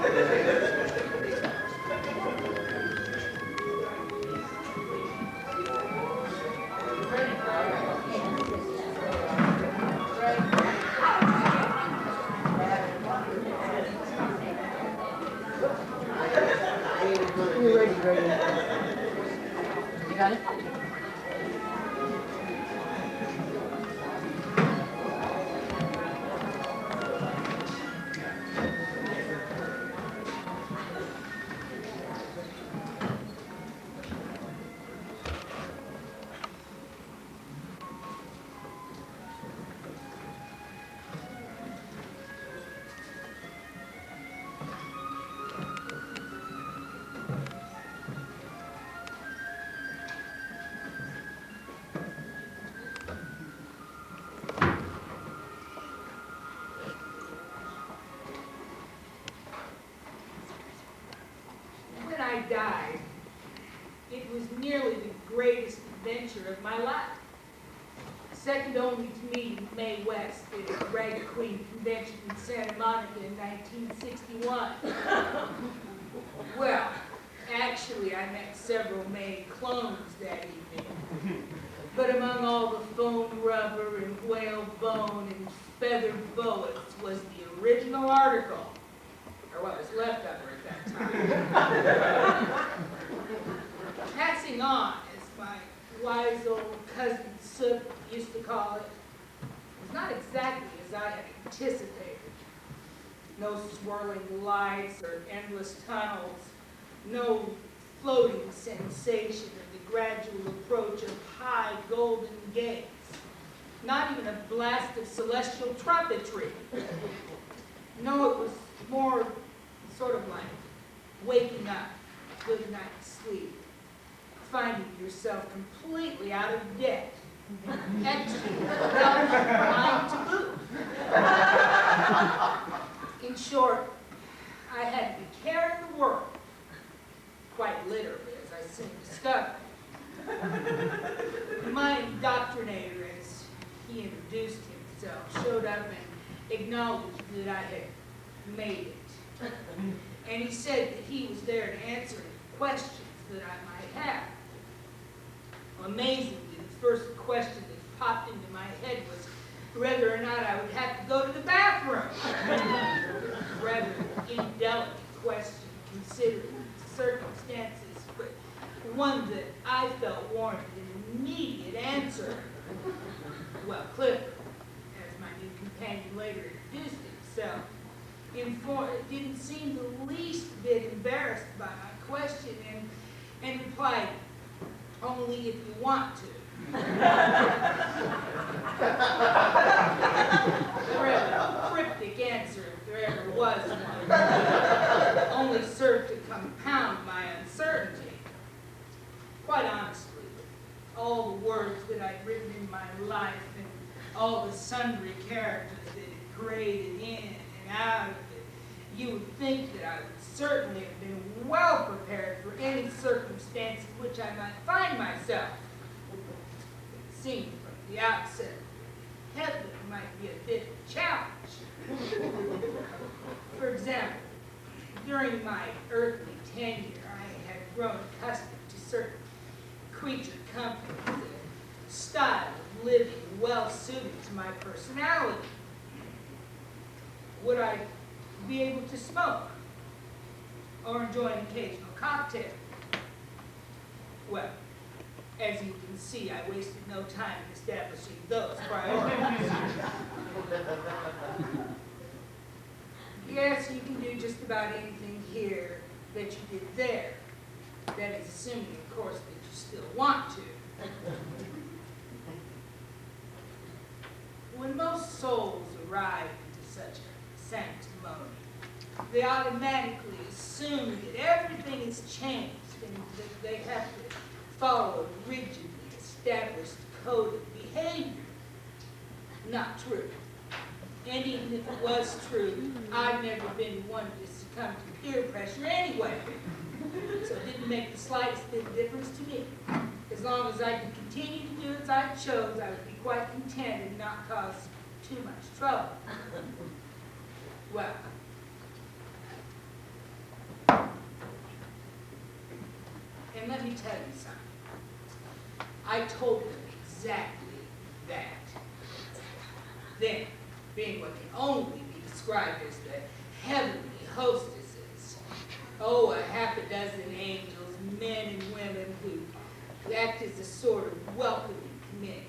You got it? When I died, it was nearly the greatest adventure of my life. Second only to meeting Mae West at the Drag Queen Convention in Santa Monica in 1961. Well, actually, I met several Mae clones that evening. But among all the foam rubber and whale bone and feathered boas was the original article, or what was left of her at that time. Passing on, as my wise old cousin Soot used to call it, was not exactly as I had anticipated. No swirling lights or endless tunnels, no floating sensation of the gradual approach of high golden gates, not even a blast of celestial trumpetry. No, it was more sort of like waking up, good night's sleep, finding yourself completely out of debt, empty, without mind to boot. In short, I had to be carrying the world, quite literally, as I soon discovered. My indoctrinator, as he introduced himself, showed up and acknowledged that I had made it. And he said that he was there to answer any questions that I might have. Amazingly, the first question that popped into my head was whether or not I would have to go to the bathroom. Rather indelicate question, considering the circumstances, but one that I felt warranted an immediate answer. Well, Clifford, as my new companion later introduced himself, didn't seem the least bit embarrassed by my question and replied, "Only if you want to." A rather cryptic answer, if there ever was one, only served to compound my uncertainty. Quite honestly, all the words that I'd written in my life and all the sundry characters that had graded in and out of it, you would think that I would certainly have been well prepared for any circumstance in which I might find myself. It seemed from the outset that Headley might be a bit of a challenge. For example, during my earthly tenure, I had grown accustomed to certain creature companies, a style of living well suited to my personality. Would I be able to smoke or enjoy an occasional cocktail? Well, as you can see, I wasted no time in establishing those priorities. Yes, you can do just about anything here that you did there. That is assuming, of course, that you still want to. When most souls arrive into such a sanctimony, they automatically assume that everything has changed and that they have to follow a rigidly established code of behavior. Not true. And even if it was true, I've never been one to succumb to peer pressure anyway. So it didn't make the slightest bit of difference to me. As long as I could continue to do as I chose, I would be quite content and not cause too much trouble. Well, And let me tell you something. I told them exactly that. Then, being what can only be described as the heavenly hostesses, oh, a half a dozen angels, men and women who act as a sort of welcoming committee.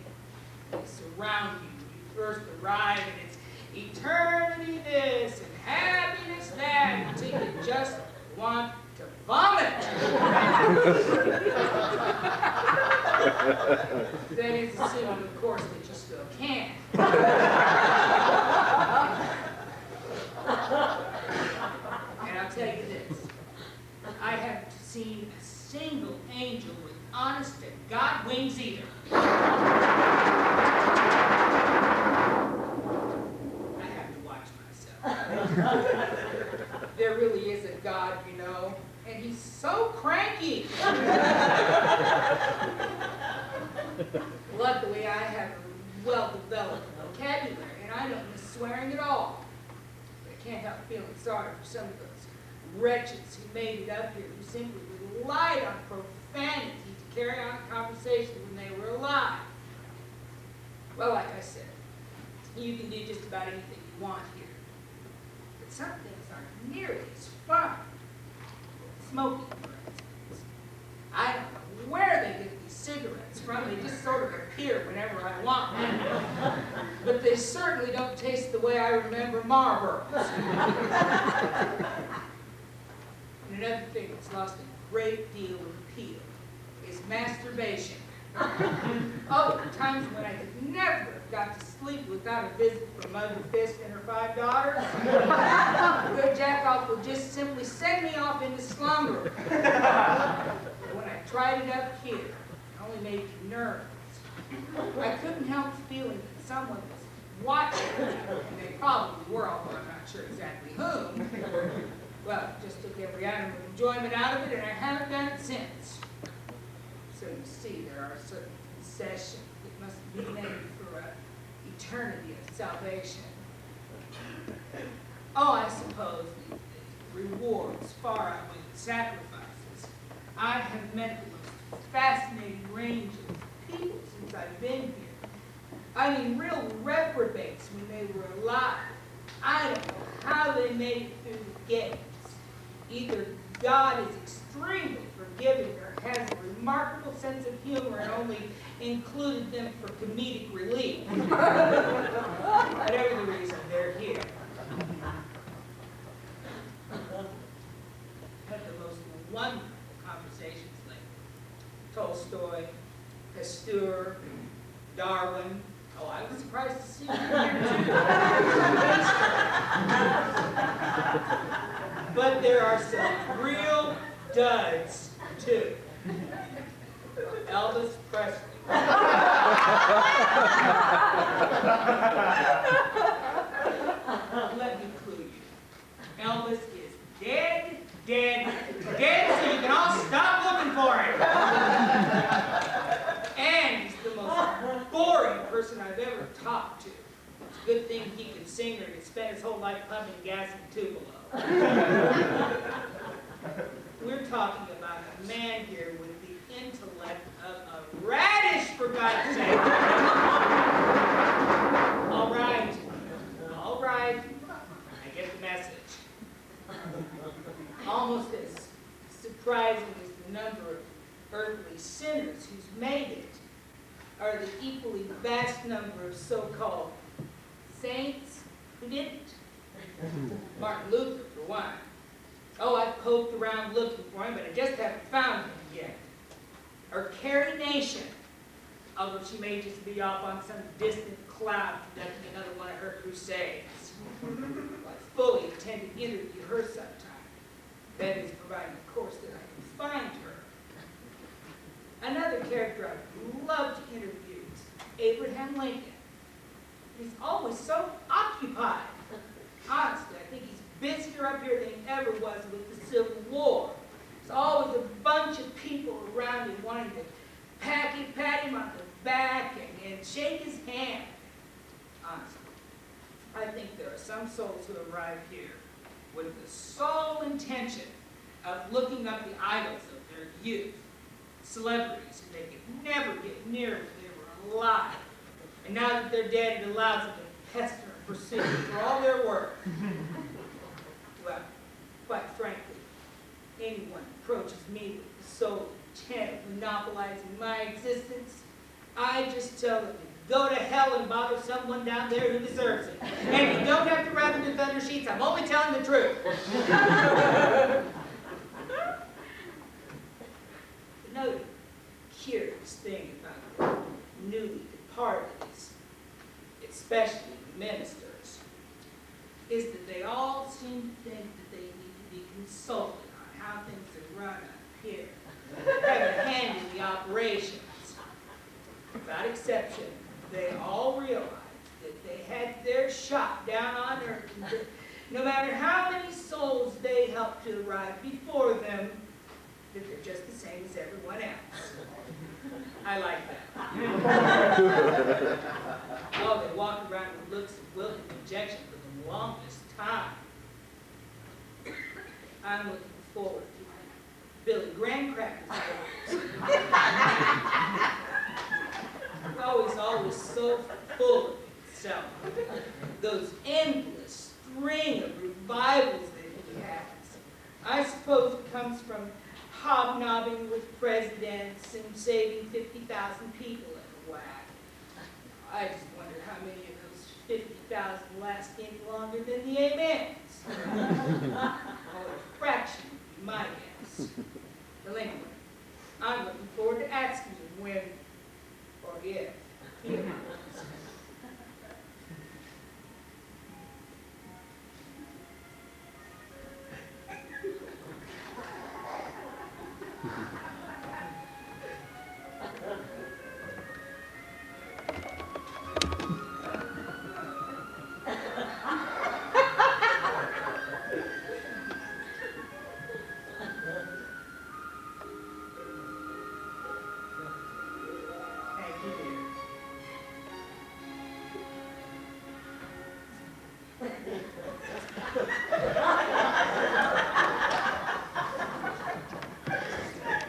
They surround you when you first arrive, and it's eternity this and happiness that, until you just want to vomit. That is assuming, of course, that you still can. And I'll tell you this, I haven't seen a single angel with honest to God wings either. I have to watch myself. There really is a God, you know, and he's so cranky. Luckily, I have a well-developed vocabulary, and I don't miss swearing at all. But I can't help feeling sorry for some of those wretches who made it up here, who simply relied on profanity to carry on a conversation when they were alive. Well, like I said, you can do just about anything you want here. But some things aren't nearly as fun. Smoking, for instance. I don't know where they get these cigarettes from. They just sort of appear whenever I want one. But they certainly don't taste the way I remember Marlboros. And another thing that's lost a great deal of appeal is masturbation. Oh, times when I could never have got to sleep without a visit from Mother Fist and her 5 daughters. Good Jackoff would just simply send me off into slumber. But when I tried it up here, it only made me nervous. I couldn't help feeling that someone was watching me, and they probably were, although I'm not sure exactly whom. Well, it just took every atom of enjoyment out of it, and I haven't done it since. So you see, there are certain concessions that must be made for an eternity of salvation. Oh, I suppose the rewards far outweigh the sacrifices. I have met the most fascinating range of people since I've been here. I mean, real reprobates when they were alive. I don't know how they made it through the gates. Either God is extremely forgiving or has a remarkable sense of humor and only included them for comedic relief. Whatever the reason, they're here. Had the most wonderful conversations like Tolstoy, Pasteur, Darwin. Oh, I was surprised to see you here too. But there are some real duds too. Elvis Presley. Let me clue you. Elvis is dead, dead, dead, so you can all stop looking for him. And he's the most boring person I've ever talked to. It's a good thing he can sing or he spent his whole life pumping gas in Tupelo. We're talking about a man here with the intellect of a radish, for God's sake. All right. All right. I get the message. Almost as surprising as the number of earthly sinners who's made it are the equally vast number of so-called saints who didn't. Martin Luther, for one. Oh, I've poked around looking for him, but I just haven't found him yet. Or Carrie Nation, although she may just be off on some distant cloud conducting another one of her crusades. Well, I fully intend to interview her sometime. That is, providing, of course, that I can find her. Another character I'd love to interview is Abraham Lincoln. He's always so occupied. Honestly, I think he's busier up here than he ever was with the Civil War. There's always a bunch of people around him wanting to pat him on the back and shake his hand. Honestly, I think there are some souls who arrive here with the sole intention of looking up the idols of their youth celebrities who they could never get near when they were alive. And now that they're dead, it allows them to pester and pursue for all their work. Well, quite frankly, anyone approaches me with the sole intent of monopolizing my existence, I just tell them to go to hell and bother someone down there who deserves it. And you don't have to wrap them in thunder sheets. I'm only telling the truth. Another curious thing about the newly departed, especially ministers, is that they all seem to think that they need to be consulted on how things are run up here, have a hand in the operations. Without exception, they all realize that they had their shot down on earth, and that no matter how many souls they helped to arrive before them, that they're just the same as everyone else. I like that. Oh, they walk around with looks of wilting rejection for the longest time. I'm looking forward to my Billy Graham crackers. Always so full of itself. Those endless string of revivals that he has. I suppose it comes from hobnobbing with presidents and saving 50,000 people in a whack. I just wonder how many of those 50,000 last any longer than the amens. A fraction would be my guess. Well, anyway, I'm looking forward to asking him when, or if, he arrives.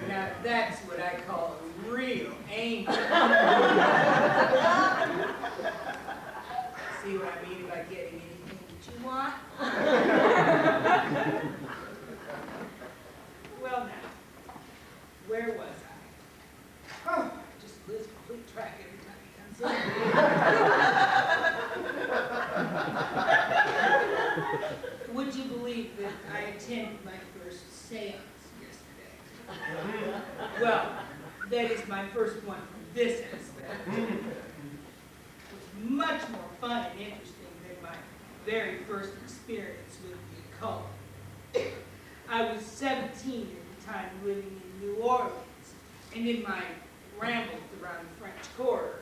Now that's what I call a real angel. See what I mean about getting anything that you want? Well now, where was I? Oh, I just lose complete track every time he comes in. Would you believe that I attended my first seance yesterday? Well, that is my first one from this aspect. It was much more fun and interesting than my very first experience with the occult. I was 17 at the time, living in New Orleans, and in my rambles around the French Quarter,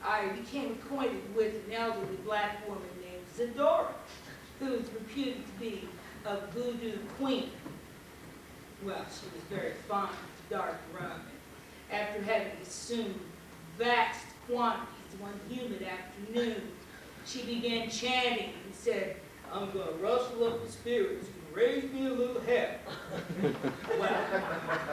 I became acquainted with an elderly black woman named Zadora, who is reputed to be a voodoo queen. Well, she was very fond of dark rum, and after having consumed vast quantities one humid afternoon, she began chanting and said, "I'm going to rustle up the spirits and raise me a little hell." Well,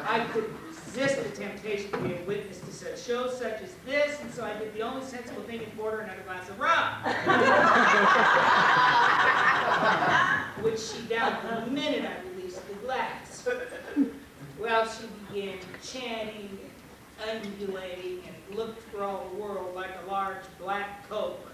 I couldn't resist the temptation to be a witness to such shows such as this, and so I did the only sensible thing and poured her another glass of rum, which she downed the minute I released the glass. Well, she began chanting and undulating and looked for all the world like a large black cobra.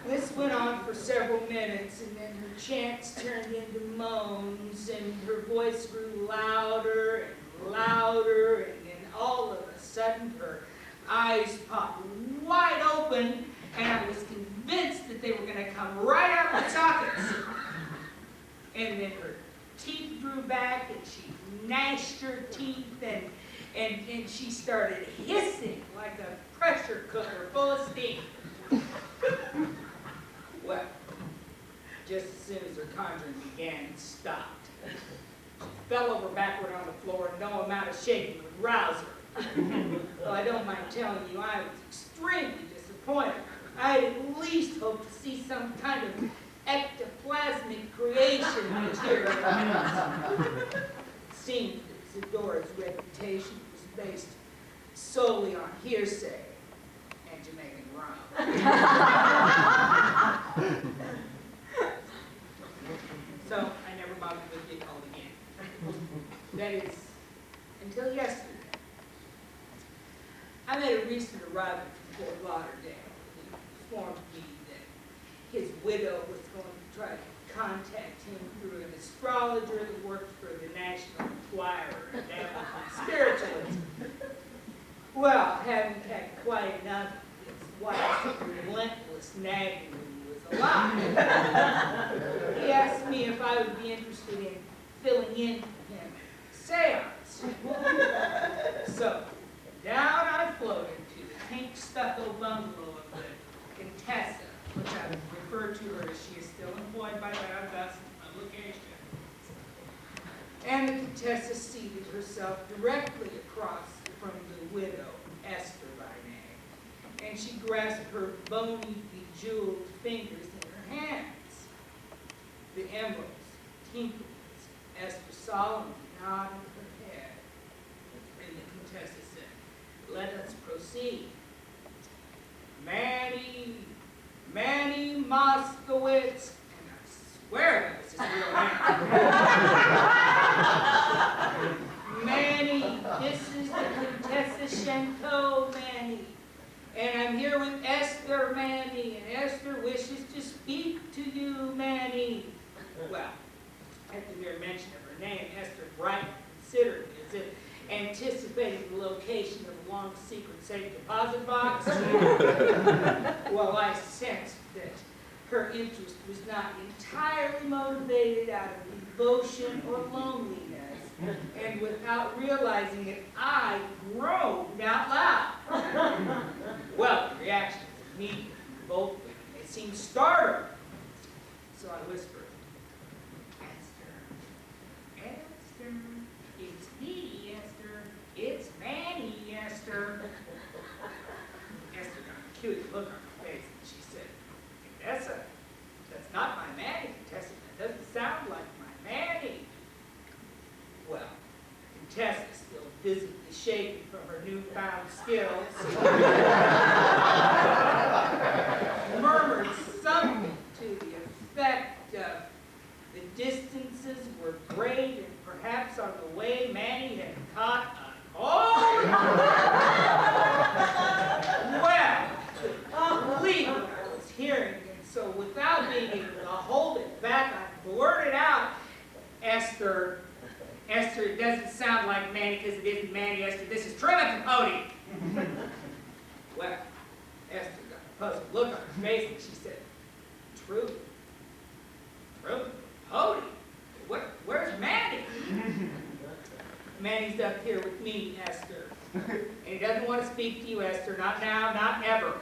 This went on for several minutes, and then her chants turned into moans, and her voice grew louder and louder, and then all of a sudden her eyes popped wide open, and I was convinced that they were going to come right out of the sockets. And then her teeth drew back, and she gnashed her teeth, and she started hissing like a pressure cooker full of steam. Well, just as soon as her conjuring began, it stopped. She fell over backward on the floor, and no amount of shaking would rouse her. Well, I don't mind telling you, I was extremely disappointed. I had at least hoped to see some kind of ectoplasmic creation material. It seems that Isadora's reputation was based solely on hearsay and Jamaican rum. So I never bothered with being called again. That is, until yesterday. I met a recent arrival from Fort Lauderdale who informed me that his widow was going to try to contact him through an astrologer that worked for the National Enquirer and dabbled in spiritualism. Well, having had quite enough of his wife's relentless nagging when he was alive, he asked me if I would be interested in filling in for him at a seance. So, down I floated to the pink stucco bungalow of the Contessa, which I would refer to her as she is still employed by that august publication. And the Contessa seated herself directly across from the widow, Esther by name, and she grasped her bony, bejeweled fingers in her hands. The emeralds tinkled as Esther solemnly nodded her head, and the Contessa said, "Let us proceed. Manny Moskowitz," and I swear that was his real name. Manny, this is the Contessa Chanteau, Manny. And I'm here with Esther, Manny, and Esther wishes to speak to you, Manny. Well, at the mere mention of her name, Esther brightened considerably, as if anticipating the location of a long secret safe deposit box. Well, I sensed that her interest was not entirely motivated out of devotion or loneliness, and without realizing it, I groaned out loud. Well, the reaction was immediate from both women. They seemed startled. So I whispered, "Esther, Esther, it's me, Esther. It's Manny, Esther." Esther got a cute look on her face, and she said, "Contessa, that's not my Manny, Contessa. That doesn't sound like my Manny." Well, Contessa, still visibly shaken from her newfound skills, murmured something to the effect of, "The distances were great, and perhaps on the way Manny had caught a cold." Well, couldn't believe what I was hearing, and so without being able to hold it back, I blurted out, Esther, it doesn't sound like Manny because it isn't Manny, Esther. This is Truman Capote." Well, Esther got a puzzled look on her face, and she said, Truman Capote? Where's Manny?" "Manny's up here with me, Esther. And he doesn't want to speak to you, Esther. Not now, not ever."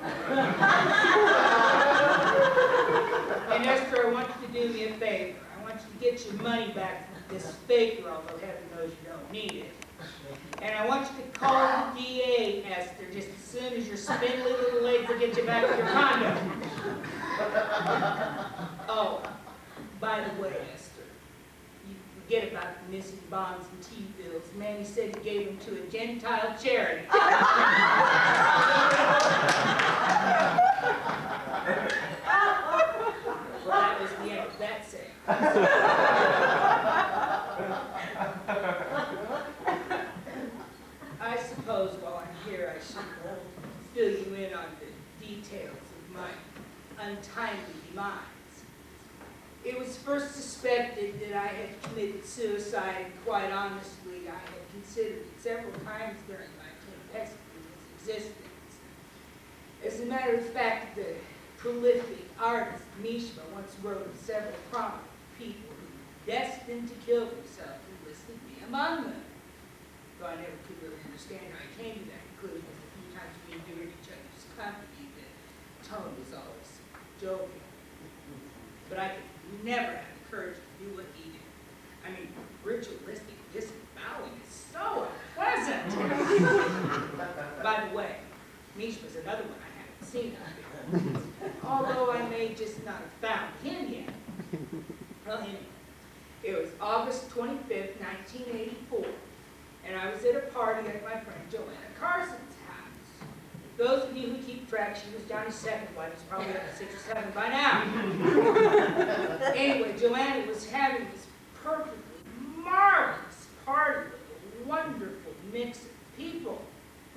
"And Esther, I want you to do me a favor. I want you to get your money back from this faker, although heaven knows you don't need it. And I want you to call the DA, Esther, just as soon as your spindly little legs will get you back to your condo. Oh, by the way, Esther, you forget about the missing bonds and T-bills. Manny said he gave them to a Gentile charity." Well, that was the end of that saying. I suppose while I'm here, I should fill you in on the details of my untimely demise. It was first suspected that I had committed suicide, and quite honestly, I had considered it several times during my tempestuous existence. As a matter of fact, the prolific artist Mishma once wrote of several prominent people who were destined to kill themselves and listed me among them. Though I never could really understand how I came to that conclusion, a few times we endured each other's company, the tone was always jovial. But I could never have the courage to do what he did. I mean, ritualistic disembowelling is so unpleasant. By the way, Mishma's another one I haven't seen out there. Although I may just not have found him yet. Well, anyway, it was August 25th, 1984. and I was at a party at my friend Joanna Carson's house. Those of you who keep track, she was Johnny's second wife. She's probably up to 6 or 7 by now. Anyway, Joanna was having this perfectly marvelous party with a wonderful mix of people.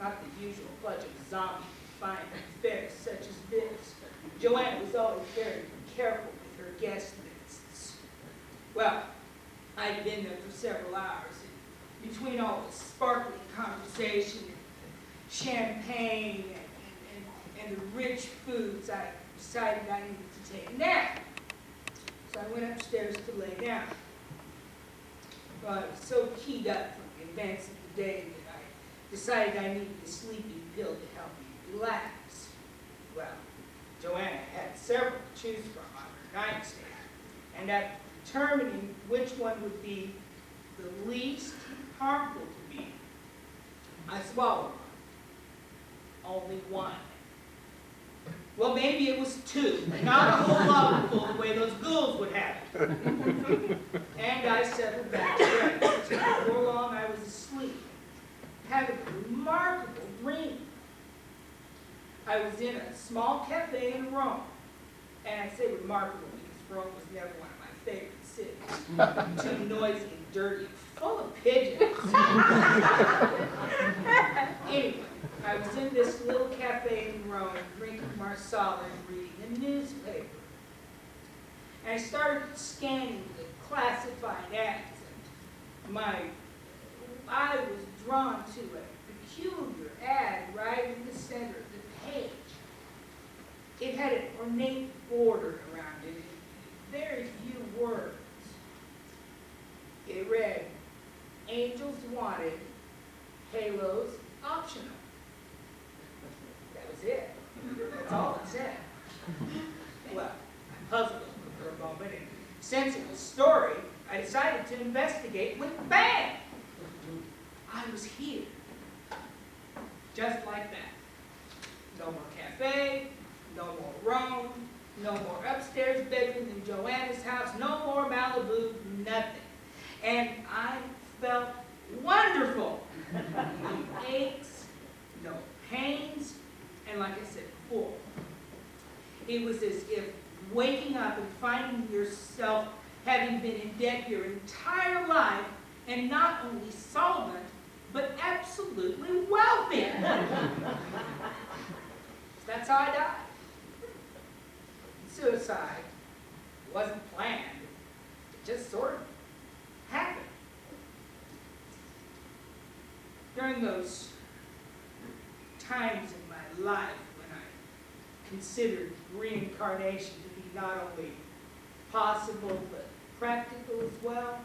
Not the usual bunch of zombie fine affairs such as this. Joanna was always very careful with her guest lists. Well, I'd been there for several hours, and between all the sparkling conversation and champagne and the rich foods, I decided I needed to take a nap. So I went upstairs to lay down. Well, I was so keyed up from the events of the day that I decided I needed a sleeping pill to help me relax. Well, Joanna had several to choose from on her nightstand, and after determining which one would be the least harmful to me, I swallowed one. Only one. Well, maybe it was 2, not a whole lot full the way those ghouls would have it. And I settled back to rest. Before long, I was asleep, having a remarkable dream. I was in a small cafe in Rome, and I say remarkable because Rome was never one of my favorite cities. Too noisy and dirty, and full of pigeons. Anyway, I was in this little cafe in Rome, drinking Marsala and reading a newspaper. And I started scanning the classified ads, and my eye was drawn to a peculiar ad right in the center of the page. It had an ornate border around it, and very few words. It read, "Angels wanted, halos optional." That was it. That's all it said. Well, I puzzled over it for a moment, and since it was a story, I decided to investigate with bang. I was here. Just like that. No more cafe, no more Rome, no more upstairs bedroom in Joanna's house, no more Malibu, nothing. And I felt wonderful. No aches, no pains, and like I said before, it was as if waking up and finding yourself having been in debt your entire life and not only solvent, but absolutely wealthy. That's how I died. Suicide wasn't planned. It just sort of happened. During those times in my life when I considered reincarnation to be not only possible but practical as well,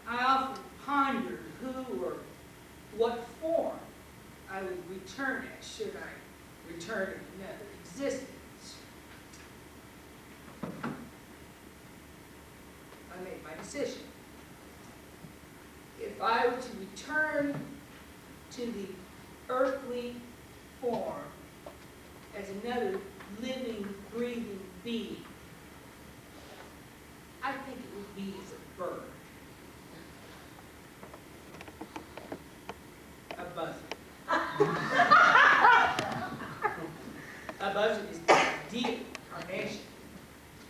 I often pondered who or what form I would return as should I return in another existence. I made my decision. If I were to return to the earthly form as another living, breathing being, I think it would be as a bird. A buzzard. A buzzard is the ideal incarnation.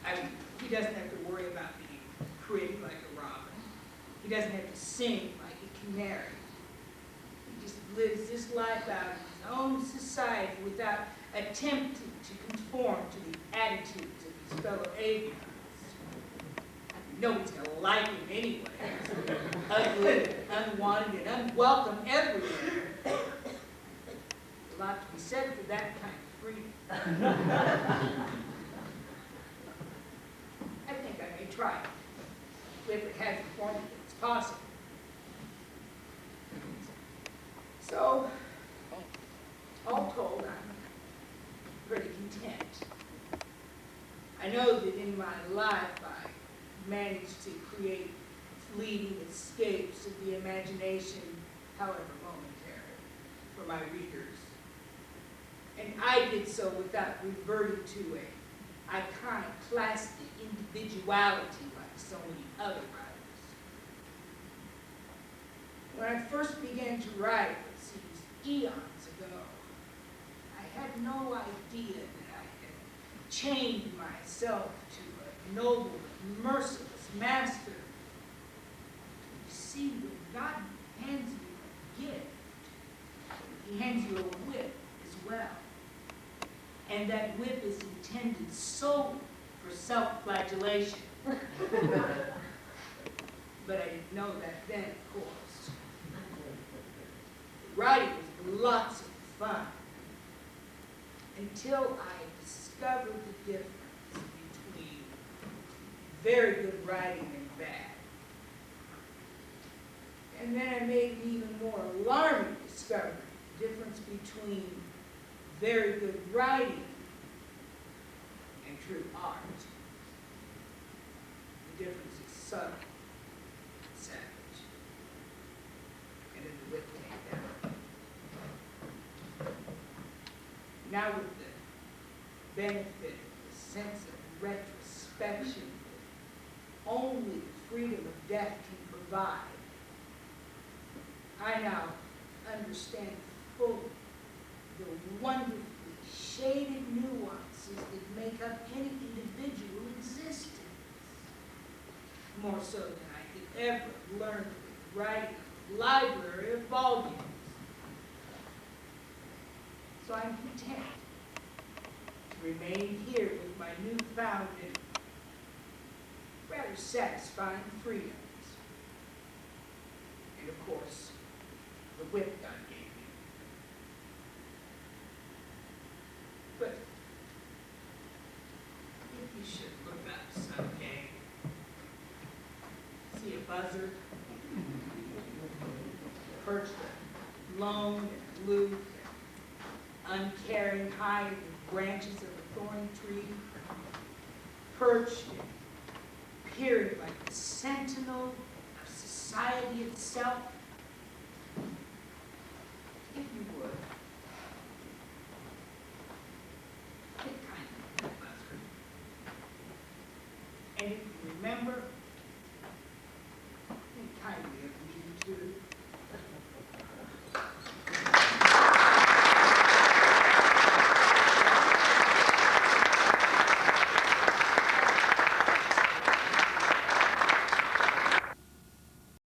I mean, he doesn't have to worry about being pretty like a robin. He doesn't have to sing like a canary. He just lives this life out in his own society without attempting to conform to the attitudes of his fellow avians. Nobody's going to like him anyway. Ugly, unwanted, and unwelcome everywhere. A lot to be said for that kind of freedom. I think I may try it, if it has informed me that it's possible. So, all told, I'm pretty content. I know that in my life I managed to create fleeting escapes of the imagination, however momentary, for my readers. And I did so without reverting to a iconoclastic individuality like so many other writers. When I first began to write, it seems eons ago, I had no idea that I had chained myself to a noble and merciless master. You see, when God hands you a gift, he hands you a whip as well. And that whip is intended solely for self-flagellation. But I didn't know that then, of course. Writing was lots of fun until I discovered the difference between very good writing and bad. And then I made an even more alarming discovery, the difference between very good writing and true art. The difference is subtle, savage, and then the whip came down. Now with the benefit, the sense of retrospection that only the freedom of death can provide, I now understand fully the wonderfully shaded nuances that make up any individual existence, more so than I could ever learn with writing a library of volumes. So I'm content to remain here with my newfound and rather satisfying freedoms. And of course, the whip God gave me. But if you should look up someday, see a buzzard perched lone and aloof, uncaring high in the branches of a thorny tree, perched and peering like the sentinel of society itself,